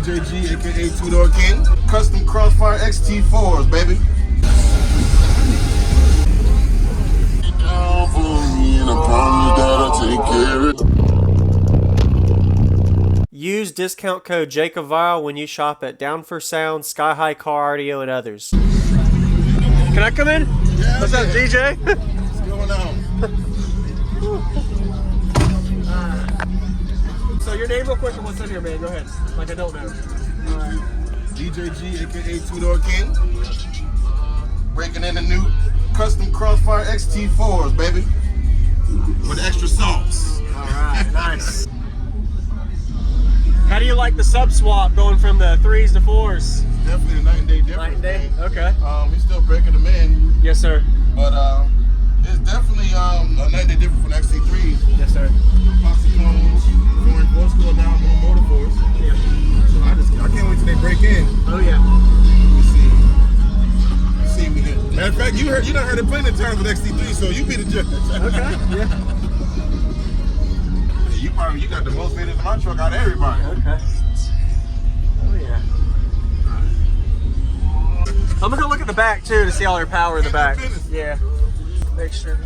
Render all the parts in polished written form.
DJG, aka Two Door King. Custom Crossfire XT4s, baby. Down for me, and I promise that I'll take care of it. Use discount code JacobViral when you shop at Down for Sound, SkyHigh Car Audio, and others. Can I come in? Yeah, what's up, DJ? What's going on? So your name real quick and what's in here, man? Go ahead. Like I don't know. DJG, aka Two Door King. Breaking in the new custom Crossfire XT4s, baby. With extra sauce. Alright, nice. How do you like the sub swap going from the 3s to 4s? It's definitely a night and day difference. Night and day? Okay. We're still breaking them in. Yes, sir. But it's definitely a night and day different from the XT3s. Yes, sir. Posse cones, foreign force going down, more motor force. Yeah. So I can't wait till they break in. Oh, yeah. See we get. Matter of fact, you done heard it plenty of times with XT3, so you be the judge. Okay. Yeah. You got the most videos in my truck out of everybody. Okay. Oh yeah. I'm gonna go look at the back too to see all their power in the back. Yeah. Make sure.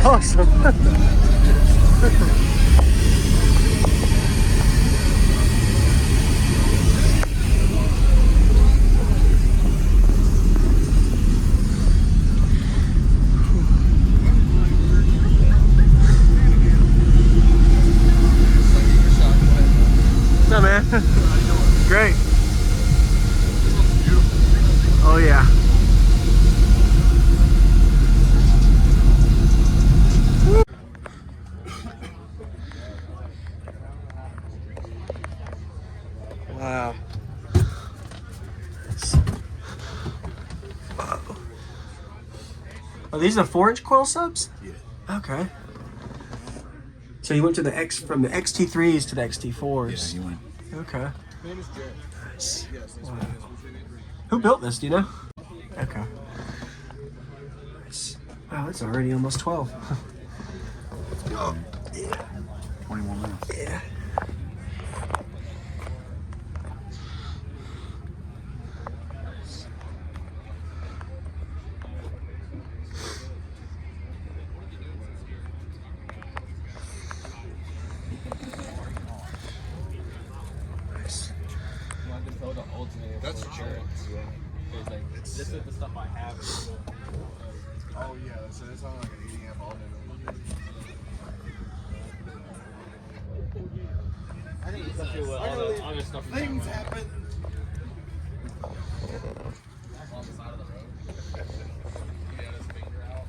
Awesome. What's up, man? Great. Oh yeah. Wow. Whoa. Are these the 4-inch coil subs? Yeah. Okay. So you went to the from the XT3s to the XT4s. Yeah, you went. Okay. Nice. Wow. Who built this? Do you know? Okay. Nice. Wow, it's already almost 12. Oh, yeah. 21 minutes. Yeah. That's true. This is the stuff I have. Oh yeah, so it's all like an 80 amp alternator. I think it's actually what all the other stuff. Things happen. On the side of the road. He had his finger out.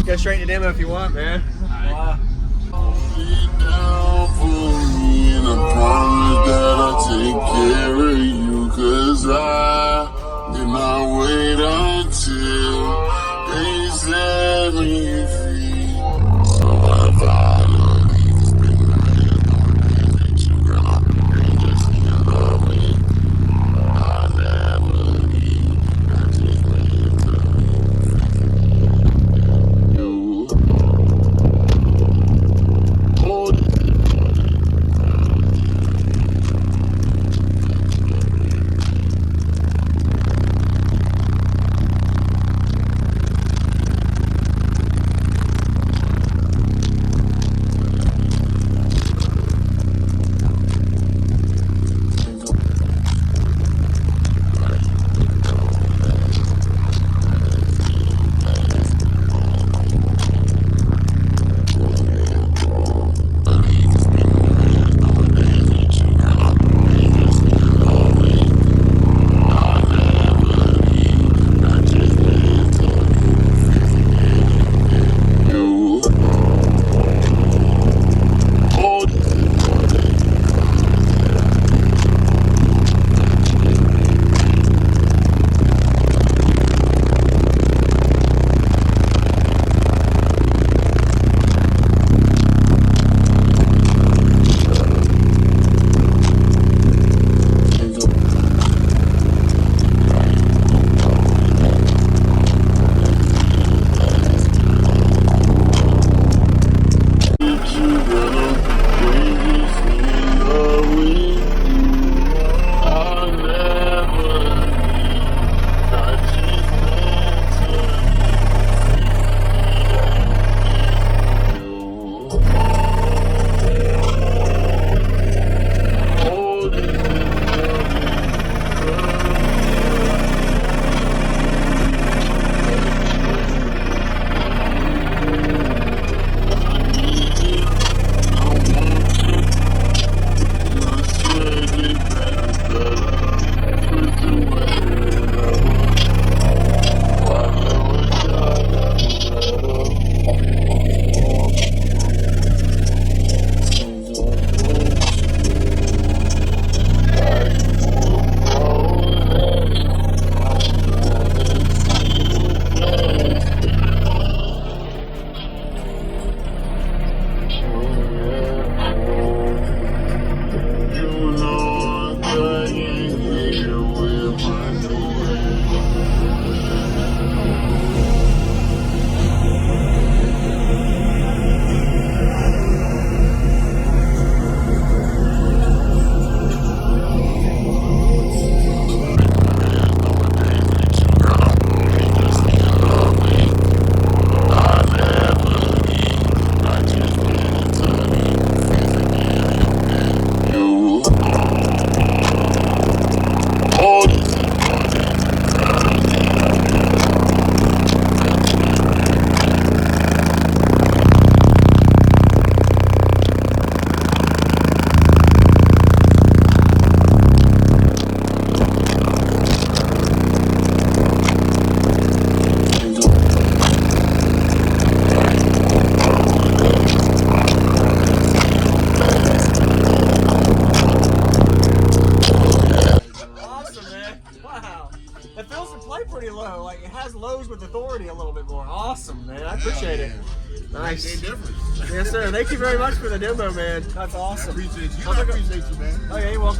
Go straight to demo if you want, man. Wow. Down for me, and I promise that I'll take care of you, 'cause I did not wait until they set me free. So I follow these things that you got, and just in love with. I never leave, I just wait until you. You know I ain't here with my new Awesome, man. Wow. It feels to play pretty low. Like it has lows with authority a little bit more. Awesome, man. I appreciate it. Nice. difference. Yes, sir. Thank you very much for the demo, man. That's awesome. Appreciate you. I appreciate you, man. Okay, you're welcome.